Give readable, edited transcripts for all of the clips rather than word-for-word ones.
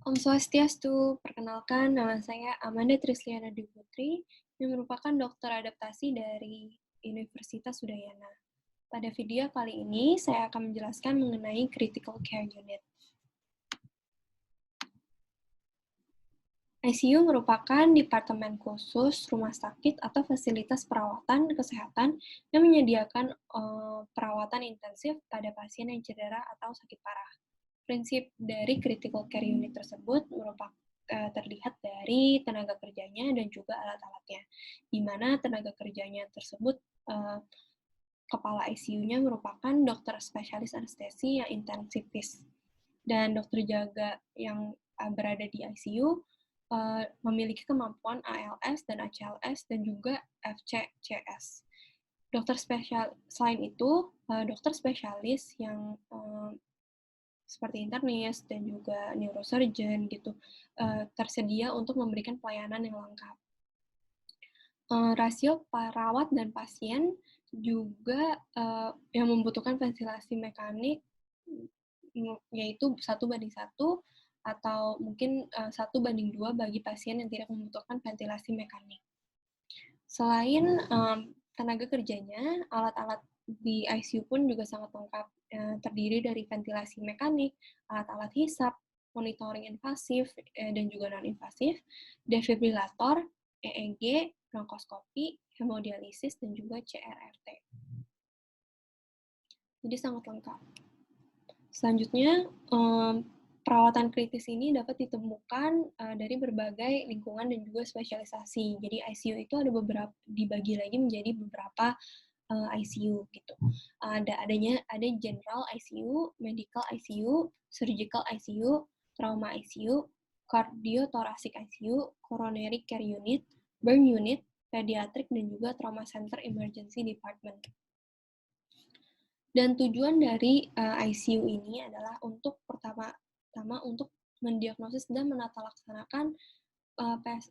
Om Swastiastu, perkenalkan nama saya Amanda Trisliana Dwi Putri, yang merupakan dokter adaptasi dari Universitas Udayana. Pada video kali ini, saya akan menjelaskan mengenai Critical Care Unit. ICU merupakan departemen khusus rumah sakit atau fasilitas perawatan kesehatan yang menyediakan perawatan intensif pada pasien yang cedera atau sakit parah. Prinsip dari critical care unit tersebut terlihat dari tenaga kerjanya dan juga alat-alatnya, di mana tenaga kerjanya tersebut kepala ICU-nya merupakan dokter spesialis anestesi yang intensivis, dan dokter jaga yang berada di ICU memiliki kemampuan ALS dan ACLS dan juga FCCS. Selain itu, dokter spesialis yang seperti internis dan juga neurosurgeon gitu tersedia untuk memberikan pelayanan yang lengkap. Rasio perawat dan pasien juga yang membutuhkan ventilasi mekanik yaitu 1:1 atau mungkin 1:2 bagi pasien yang tidak membutuhkan ventilasi mekanik. Selain tenaga kerjanya, alat-alat di ICU pun juga sangat lengkap, terdiri dari ventilasi mekanik, alat-alat hisap, monitoring invasif dan juga non-invasif, defibrilator, EEG, bronkoskopi, hemodialisis, dan juga CRRT. Jadi sangat lengkap. Selanjutnya, perawatan kritis ini dapat ditemukan dari berbagai lingkungan dan juga spesialisasi. Jadi ICU itu ada dibagi lagi menjadi beberapa ICU gitu. Ada general ICU, medical ICU, surgical ICU, trauma ICU, cardiothoracic ICU, coronary care unit, burn unit, pediatric, dan juga trauma center emergency department. Dan tujuan dari ICU ini adalah untuk pertama untuk mendiagnosis dan menata laksanakan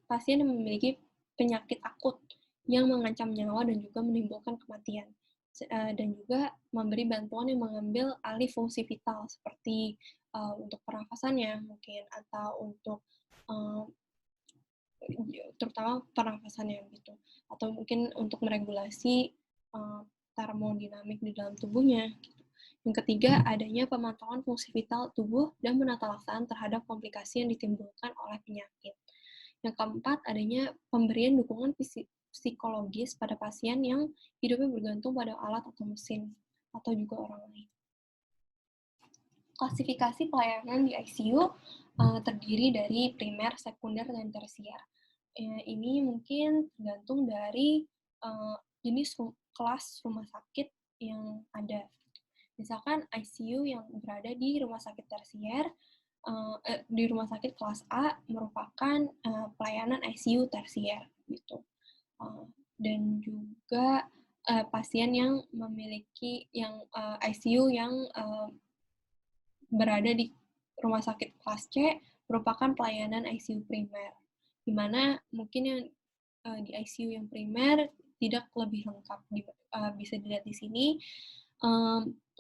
pasien yang memiliki penyakit akut yang mengancam nyawa dan juga menimbulkan kematian, dan juga memberi bantuan yang mengambil alih fungsi vital seperti untuk pernafasannya mungkin, atau untuk terutama pernafasannya gitu, atau mungkin untuk meregulasi termodinamik di dalam tubuhnya. Yang ketiga, adanya pemantauan fungsi vital tubuh dan menata laksana terhadap komplikasi yang ditimbulkan oleh penyakit. Yang keempat, adanya pemberian dukungan psikologis pada pasien yang hidupnya bergantung pada alat atau mesin, atau juga orang lain. Klasifikasi pelayanan di ICU terdiri dari primer, sekunder, dan tersier. Ini mungkin tergantung dari jenis kelas rumah sakit yang ada. Misalkan ICU yang berada di rumah sakit tersier, di rumah sakit kelas A merupakan pelayanan ICU tersier gitu. Dan juga pasien yang memiliki ICU yang berada di rumah sakit kelas C merupakan pelayanan ICU primer, di mana mungkin yang di ICU yang primer tidak lebih lengkap. Bisa dilihat di sini,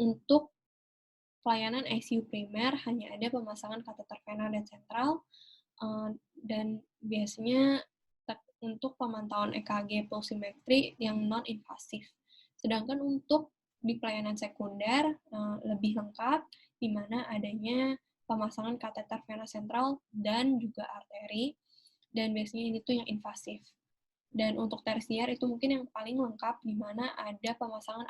untuk pelayanan ICU primer hanya ada pemasangan kateter vena dan sentral, dan biasanya untuk pemantauan EKG pulsimetri yang non-invasif. Sedangkan untuk di pelayanan sekunder lebih lengkap, di mana adanya pemasangan kateter vena sentral dan juga arteri, dan biasanya ini tuh yang invasif. Dan untuk tersier itu mungkin yang paling lengkap, di mana ada pemasangan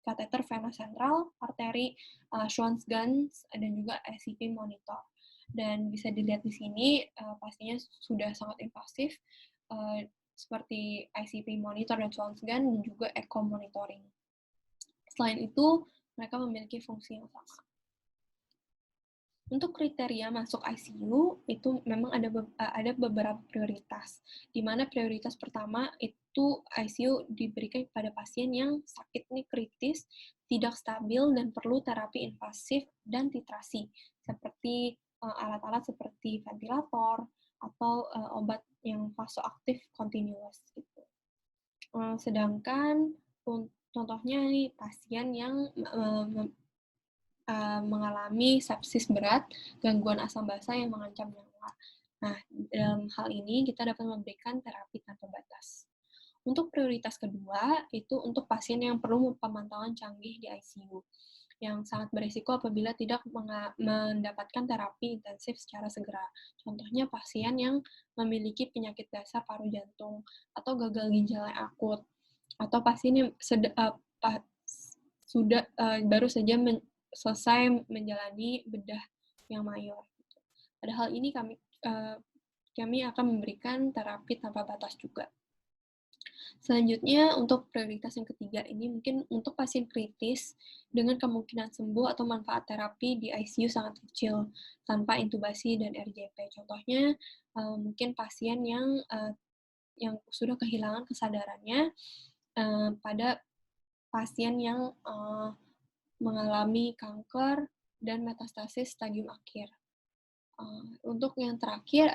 kateter vena sentral, arteri, Schwann-Ganz, dan juga SCP monitor. Dan bisa dilihat di sini pastinya sudah sangat invasif, seperti ICP monitor dan Schwann-Ganz, dan juga echo monitoring. Selain itu, mereka memiliki fungsi yang sama. Untuk kriteria masuk ICU itu memang ada beberapa prioritas, di mana prioritas pertama itu ICU diberikan kepada pasien yang sakit kritis, tidak stabil, dan perlu terapi invasif dan titrasi, seperti alat-alat seperti ventilator atau obat yang vasoaktif continuous gitu. Sedangkan contohnya nih pasien yang mengalami sepsis berat, gangguan asam basa yang mengancam nyawa. Nah, dalam hal ini kita dapat memberikan terapi tanpa batas. Untuk prioritas kedua, itu untuk pasien yang perlu pemantauan canggih di ICU, yang sangat berisiko apabila tidak mendapatkan terapi intensif secara segera. Contohnya pasien yang memiliki penyakit dasar paru jantung, atau gagal ginjal yang akut, atau pasien yang baru saja selesai menjalani bedah yang mayor. Pada hal ini kami akan memberikan terapi tanpa batas juga. Selanjutnya, untuk prioritas yang ketiga ini mungkin untuk pasien kritis dengan kemungkinan sembuh atau manfaat terapi di ICU sangat kecil, tanpa intubasi dan RJP. Contohnya, mungkin pasien yang sudah kehilangan kesadarannya pada pasien yang mengalami kanker dan metastasis stadium akhir. Untuk yang terakhir,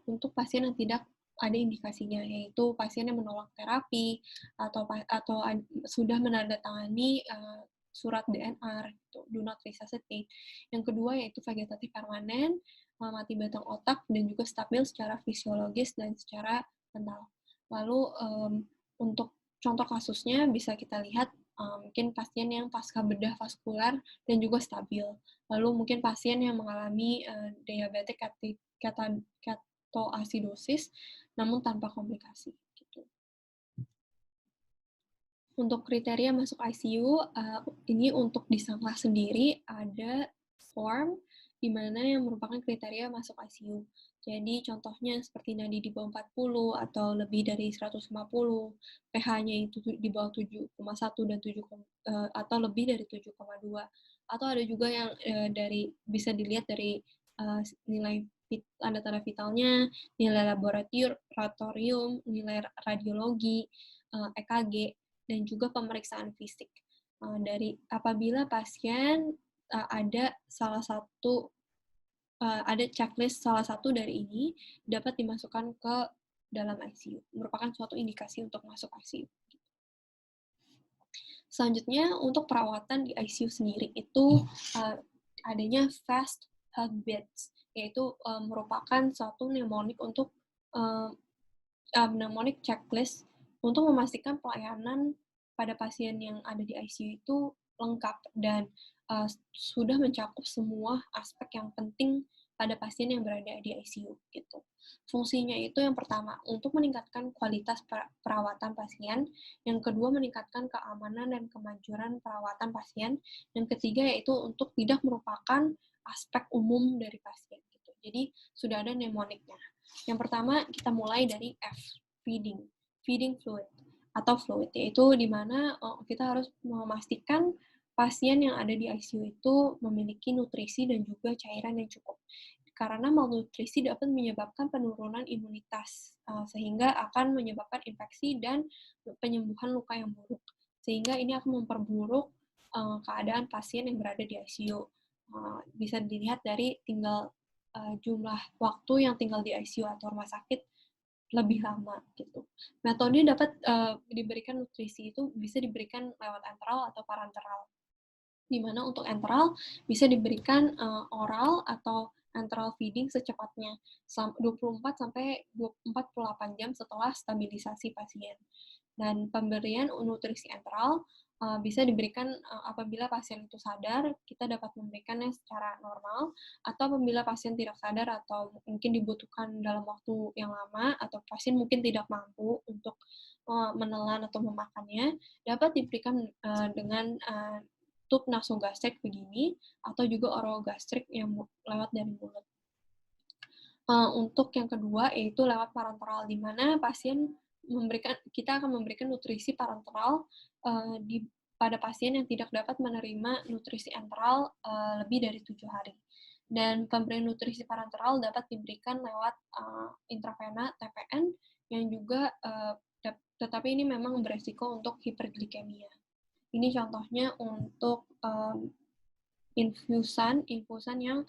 untuk pasien yang tidak ada indikasinya, yaitu pasien yang menolak terapi atau sudah menandatangani surat DNR, gitu, do not resuscitate. Yang kedua yaitu vegetatif permanen, mati batang otak, dan juga stabil secara fisiologis dan secara mental. Lalu untuk contoh kasusnya bisa kita lihat mungkin pasien yang pasca bedah vaskular dan juga stabil. Lalu mungkin pasien yang mengalami diabetic ketoasidosis namun tanpa komplikasi. Gitu. Untuk kriteria masuk ICU, ini untuk di Sanglah sendiri ada form di mana yang merupakan kriteria masuk ICU. Jadi contohnya seperti nadi di bawah 40 atau lebih dari 150, pH-nya itu di bawah 7,1 dan 7, atau lebih dari 7,2. Atau ada juga yang bisa dilihat dari nilai tanda-tanda vitalnya, nilai laboratorium, nilai radiologi, EKG, dan juga pemeriksaan fisik. Dari apabila pasien ada checklist salah satu dari ini dapat dimasukkan ke dalam ICU, merupakan suatu indikasi untuk masuk ICU. Selanjutnya, untuk perawatan di ICU sendiri itu adanya fast heartbeats, yaitu merupakan suatu mnemonic untuk mnemonic checklist untuk memastikan pelayanan pada pasien yang ada di ICU itu lengkap dan sudah mencakup semua aspek yang penting pada pasien yang berada di ICU gitu. Fungsinya itu yang pertama untuk meningkatkan kualitas perawatan pasien, yang kedua meningkatkan keamanan dan kemajuran perawatan pasien, dan ketiga yaitu untuk tidak merupakan aspek umum dari pasien gitu. Jadi sudah ada mnemonicnya. Yang pertama kita mulai dari F, feeding fluid atau fluid, yaitu di mana kita harus memastikan pasien yang ada di ICU itu memiliki nutrisi dan juga cairan yang cukup. Karena malnutrisi dapat menyebabkan penurunan imunitas, sehingga akan menyebabkan infeksi dan penyembuhan luka yang buruk. Sehingga ini akan memperburuk keadaan pasien yang berada di ICU. Bisa dilihat dari tinggal jumlah waktu yang tinggal di ICU atau rumah sakit lebih lama gitu. Metode dapat diberikan nutrisi itu bisa diberikan lewat enteral atau parenteral. Di mana untuk enteral bisa diberikan oral atau enteral feeding secepatnya 24 sampai 48 jam setelah stabilisasi pasien. Dan pemberian nutrisi enteral bisa diberikan apabila pasien itu sadar, kita dapat memberikannya secara normal, atau apabila pasien tidak sadar atau mungkin dibutuhkan dalam waktu yang lama, atau pasien mungkin tidak mampu untuk menelan atau memakannya, dapat diberikan dengan tub nasogastrik begini, atau juga orogastrik yang lewat dari mulut. Untuk yang kedua, yaitu lewat parenteral, di mana kita akan memberikan nutrisi parenteral pada pasien yang tidak dapat menerima nutrisi enteral lebih dari 7 hari. Dan pemberian nutrisi parenteral dapat diberikan lewat intravena TPN yang juga tetapi ini memang beresiko untuk hiperglikemia. Ini contohnya untuk infusan yang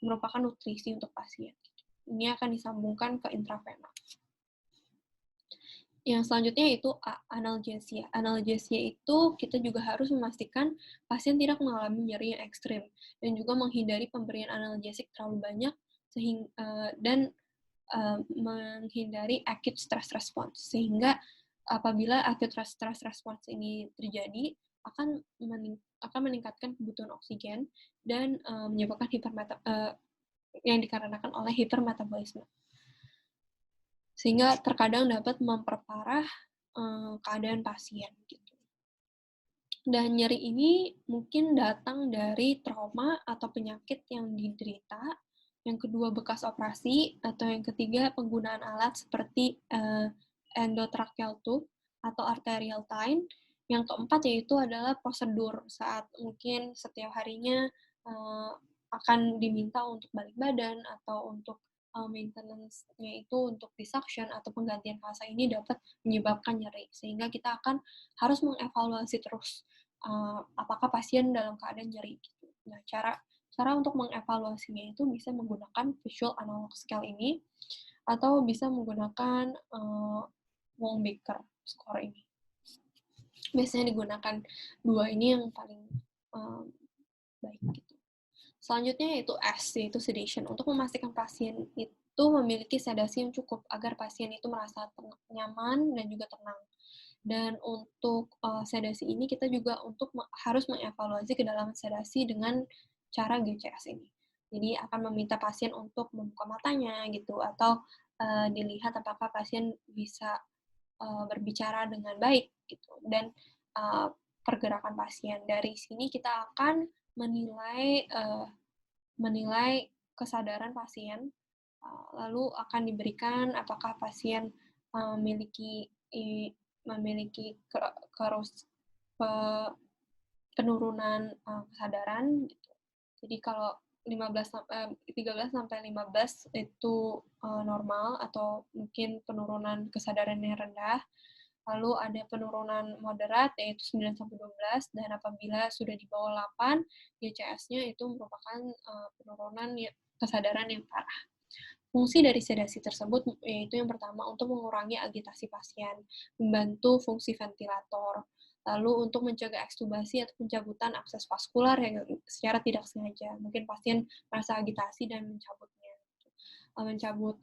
merupakan nutrisi untuk pasien. Ini akan disambungkan ke intravena. Yang selanjutnya itu analgesia. Analgesia itu kita juga harus memastikan pasien tidak mengalami nyeri yang ekstrim dan juga menghindari pemberian analgesik terlalu banyak dan menghindari acute stress response. Sehingga apabila acute stress response ini terjadi akan meningkatkan kebutuhan oksigen dan menyebabkan yang dikarenakan oleh hipermetabolisme, sehingga terkadang dapat memperparah keadaan pasien gitu. Dan nyeri ini mungkin datang dari trauma atau penyakit yang diderita, yang kedua bekas operasi, atau yang ketiga penggunaan alat seperti endotracheal tube atau arterial tine. Yang keempat yaitu adalah prosedur saat mungkin setiap harinya akan diminta untuk balik badan atau untuk maintenance-nya itu untuk disuction atau penggantian fasa ini dapat menyebabkan nyeri, sehingga kita akan harus mengevaluasi terus apakah pasien dalam keadaan nyeri gitu. Nah, cara untuk mengevaluasinya itu bisa menggunakan visual analog scale ini atau bisa menggunakan Wong-Baker score ini. Biasanya digunakan dua ini yang paling baik gitu. Selanjutnya yaitu S, yaitu sedation. Untuk memastikan pasien itu memiliki sedasi yang cukup agar pasien itu merasa nyaman dan juga tenang. Dan untuk sedasi ini kita juga harus mengevaluasi kedalaman sedasi dengan cara GCS ini. Jadi akan meminta pasien untuk membuka matanya gitu, atau dilihat apakah pasien bisa berbicara dengan baik gitu. Dan pergerakan pasien. Dari sini kita akan menilai kesadaran pasien, lalu akan diberikan apakah pasien memiliki penurunan kesadaran gitu. Jadi kalau 13 sampai 15 itu normal atau mungkin penurunan kesadaran yang rendah. Lalu ada penurunan moderat yaitu 9 sampai 12, dan apabila sudah di bawah 8, GCS-nya itu merupakan penurunan kesadaran yang parah. Fungsi dari sedasi tersebut yaitu yang pertama untuk mengurangi agitasi pasien, membantu fungsi ventilator, lalu untuk mencegah ekstubasi atau pencabutan akses vaskular yang secara tidak sengaja. Mungkin pasien merasa agitasi dan mencabut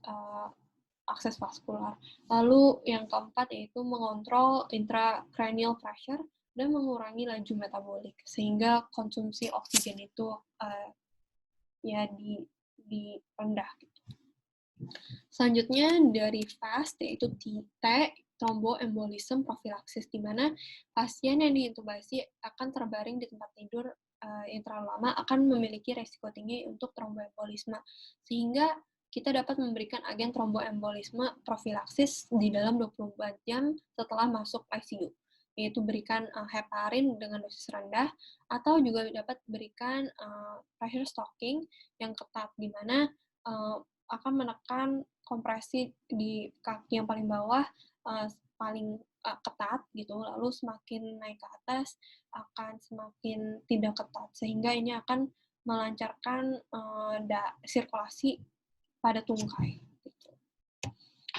akses vaskular. Lalu yang keempat yaitu mengontrol intracranial pressure dan mengurangi laju metabolik sehingga konsumsi oksigen itu di rendah. Selanjutnya dari FAST yaitu T, thromboembolism prophylaxis, di mana pasien yang diintubasi akan terbaring di tempat tidur yang terlalu lama akan memiliki resiko tinggi untuk thromboembolisme, sehingga kita dapat memberikan agen tromboembolisme prophylaxis di dalam 24 jam setelah masuk ICU, yaitu berikan heparin dengan dosis rendah, atau juga dapat berikan pressure stocking yang ketat, di mana akan menekan kompresi di kaki yang paling bawah paling ketat gitu, lalu semakin naik ke atas akan semakin tidak ketat, sehingga ini akan melancarkan sirkulasi pada tungkai. Gitu.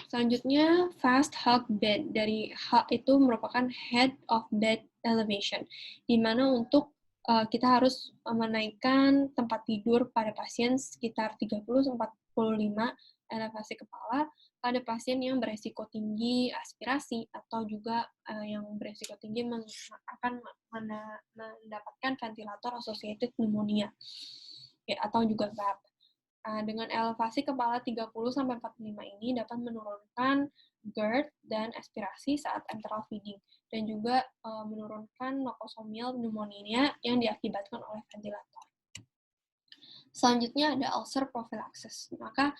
Selanjutnya, fast hug bed. Dari H itu merupakan head of bed elevation, di mana untuk kita harus menaikkan tempat tidur pada pasien sekitar 30-45 elevasi kepala pada pasien yang beresiko tinggi aspirasi atau juga yang beresiko tinggi akan mendapatkan ventilator associated pneumonia ya, atau juga VAP. Dengan elevasi kepala 30-45 ini dapat menurunkan GERD dan aspirasi saat enteral feeding, dan juga menurunkan nosocomial pneumonia yang diakibatkan oleh ventilator. Selanjutnya ada ulcer prophylaxis. Maka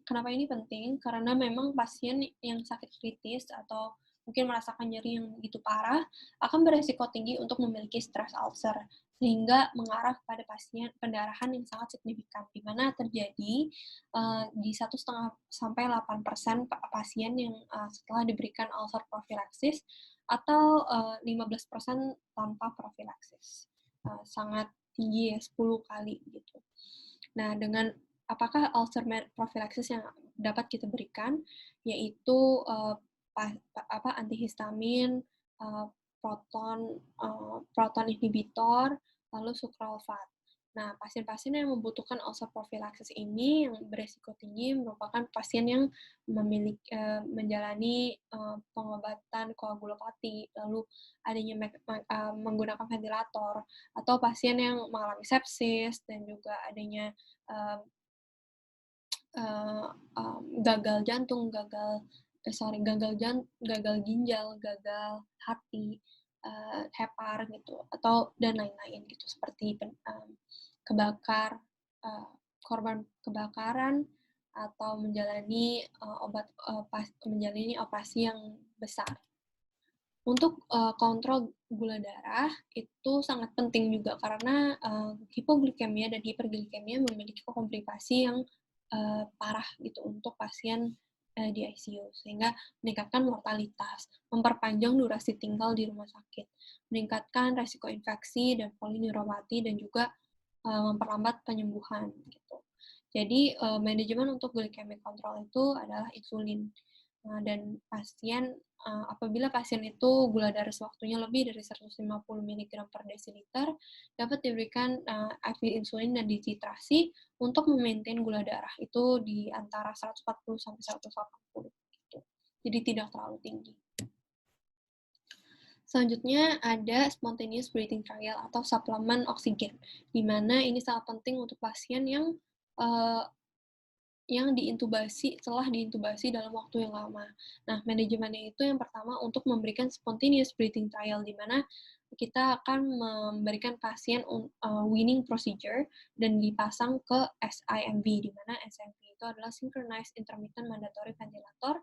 kenapa ini penting? Karena memang pasien yang sakit kritis atau mungkin merasakan nyeri yang begitu parah akan beresiko tinggi untuk memiliki stress ulcer, sehingga mengarah pada pasien pendarahan yang sangat signifikan, di mana terjadi di 1,5 sampai 8% pasien yang setelah diberikan ulcer prophylaxis, atau 15% tanpa prophylaxis. Sangat tinggi ya, 10 kali gitu. Nah, dengan apakah ulcer prophylaxis yang dapat kita berikan, yaitu antihistamin, proton inhibitor, lalu sukralfat. Nah, pasien-pasien yang membutuhkan ulcer prophylaxis ini yang beresiko tinggi merupakan pasien yang menjalani pengobatan koagulopati, lalu adanya menggunakan ventilator, atau pasien yang mengalami sepsis dan juga adanya gagal jantung, gagal ginjal, gagal hati, hepar gitu, atau dan lain-lain gitu, seperti korban kebakaran atau menjalani menjalani operasi yang besar. Untuk kontrol gula darah itu sangat penting juga karena hipoglikemia dan hiperglikemia memiliki komplikasi yang parah gitu untuk pasien di ICU, sehingga meningkatkan mortalitas, memperpanjang durasi tinggal di rumah sakit, meningkatkan resiko infeksi dan polineuropati, dan juga memperlambat penyembuhan gitu. Jadi manajemen untuk glycemic control itu adalah insulin. Dan apabila pasien itu gula darah sewaktunya lebih dari 150 mg per desiliter, dapat diberikan IV insulin dan dititrasi untuk memaintain gula darah itu di antara 140 sampai 180 gitu. Jadi tidak terlalu tinggi. Selanjutnya ada spontaneous breathing trial atau suplemen oksigen, di mana ini sangat penting untuk pasien yang setelah diintubasi dalam waktu yang lama. Nah, manajemennya itu yang pertama untuk memberikan spontaneous breathing trial, di mana kita akan memberikan pasien weaning procedure dan dipasang ke SIMV, di mana SIMV itu adalah Synchronized Intermittent Mandatory Ventilator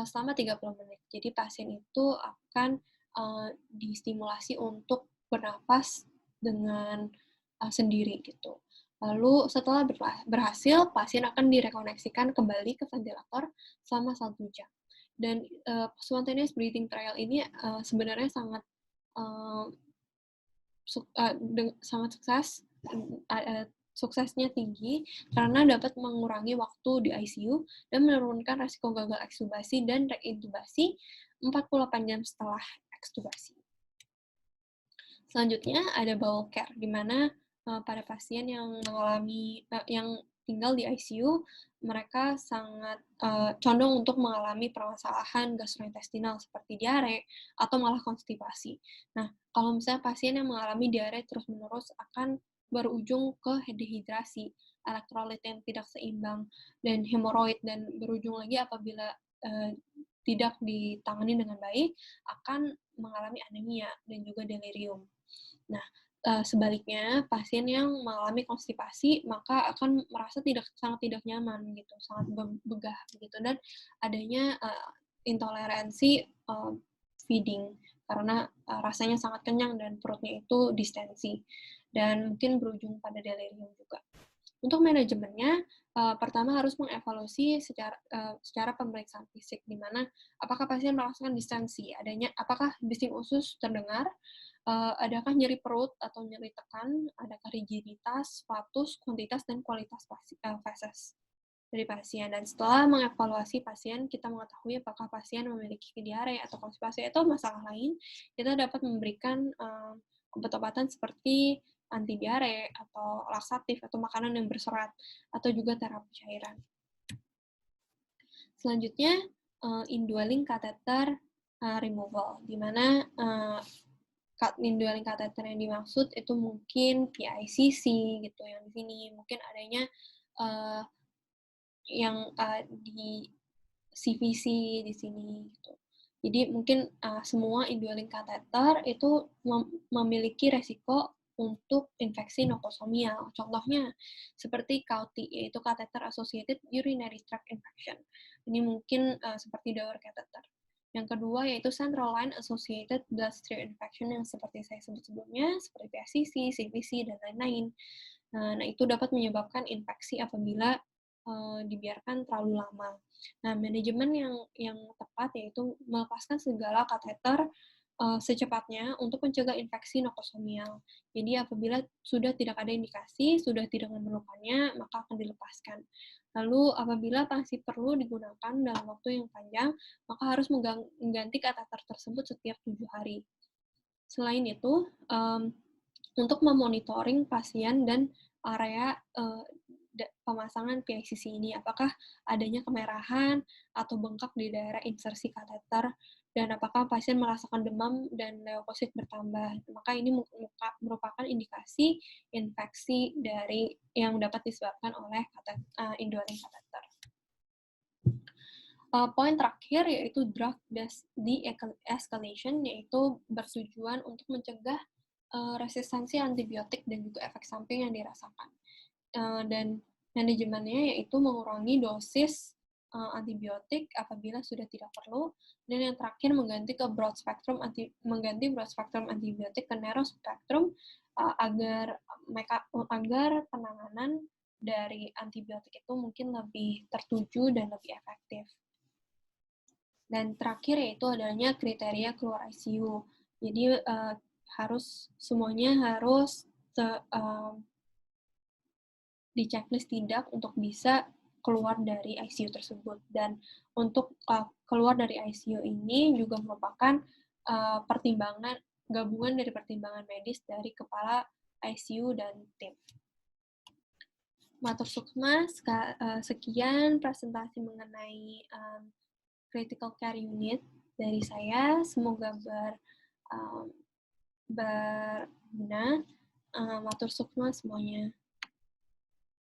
selama 30 menit. Jadi pasien itu akan distimulasi untuk bernapas dengan sendiri gitu. Lalu setelah berhasil, pasien akan direkoneksikan kembali ke ventilator selama 1 jam. Dan spontaneous breathing trial ini sebenarnya sangat sukses, suksesnya tinggi karena dapat mengurangi waktu di ICU dan menurunkan resiko gagal ekstubasi dan reintubasi 48 jam setelah ekstubasi. Selanjutnya ada bowel care, di mana pada pasien yang tinggal di ICU, mereka sangat condong untuk mengalami permasalahan gastrointestinal seperti diare atau malah konstipasi. Nah, kalau misalnya pasien yang mengalami diare terus-menerus akan berujung ke dehidrasi, elektrolit yang tidak seimbang, dan hemoroid, dan berujung lagi apabila tidak ditangani dengan baik, akan mengalami anemia dan juga delirium. Nah, sebaliknya, pasien yang mengalami konstipasi maka akan merasa sangat tidak nyaman gitu, sangat begah gitu, dan adanya intoleransi feeding karena rasanya sangat kenyang dan perutnya itu distensi, dan mungkin berujung pada delirium juga. Untuk manajemennya, pertama harus mengevaluasi secara pemeriksaan fisik, di mana apakah pasien merasakan distensi, apakah bising usus terdengar, adakah nyeri perut atau nyeri tekan, adakah rigiditas, flatus, kuantitas, dan kualitas feses dari pasien. Dan setelah mengevaluasi pasien, kita mengetahui apakah pasien memiliki diare atau konstipasi atau masalah lain, kita dapat memberikan obat-obatan seperti anti diare atau laksatif atau makanan yang berserat atau juga terapi cairan. Selanjutnya, indwelling catheter removal, di mana indwelling catheter yang dimaksud itu mungkin PICC gitu, yang di sini mungkin adanya yang di CVC di sini gitu. Jadi mungkin semua indwelling catheter itu memiliki resiko untuk infeksi nosocomial. Contohnya seperti CAUTI, yaitu catheter associated urinary tract infection. Ini mungkin seperti Dower catheter. Yang kedua yaitu central line associated bloodstream infection yang seperti saya sebut sebelumnya, seperti PSCC, CVC, dan lain-lain. Nah, itu dapat menyebabkan infeksi apabila dibiarkan terlalu lama. Nah, manajemen yang tepat yaitu melepaskan segala kateter secepatnya untuk mencegah infeksi nosokomial. Jadi apabila sudah tidak ada indikasi, sudah tidak memerlukannya, maka akan dilepaskan. Lalu apabila masih perlu digunakan dalam waktu yang panjang, maka harus mengganti kateter tersebut setiap 7 hari. Selain itu, untuk memonitoring pasien dan area pemasangan PICC ini, apakah adanya kemerahan atau bengkak di daerah insersi kateter, dan apakah pasien merasakan demam dan leukosit bertambah. Maka ini merupakan indikasi infeksi dari yang dapat disebabkan oleh enduring kateter. Poin terakhir yaitu drug de-escalation, yaitu bertujuan untuk mencegah resistensi antibiotik dan juga efek samping yang dirasakan. Dan manajemennya yaitu mengurangi dosis antibiotik apabila sudah tidak perlu, dan yang terakhir mengganti broad spectrum antibiotik ke narrow spectrum agar penanganan dari antibiotik itu mungkin lebih tertuju dan lebih efektif. Dan terakhir yaitu adanya kriteria keluar ICU. Jadi semuanya harus di checklist tidak untuk bisa keluar dari ICU tersebut. Dan untuk keluar dari ICU ini juga merupakan pertimbangan gabungan dari pertimbangan medis dari kepala ICU dan tim. Matur sukma, sekian presentasi mengenai critical care unit dari saya. Semoga berguna. Matur sukma semuanya.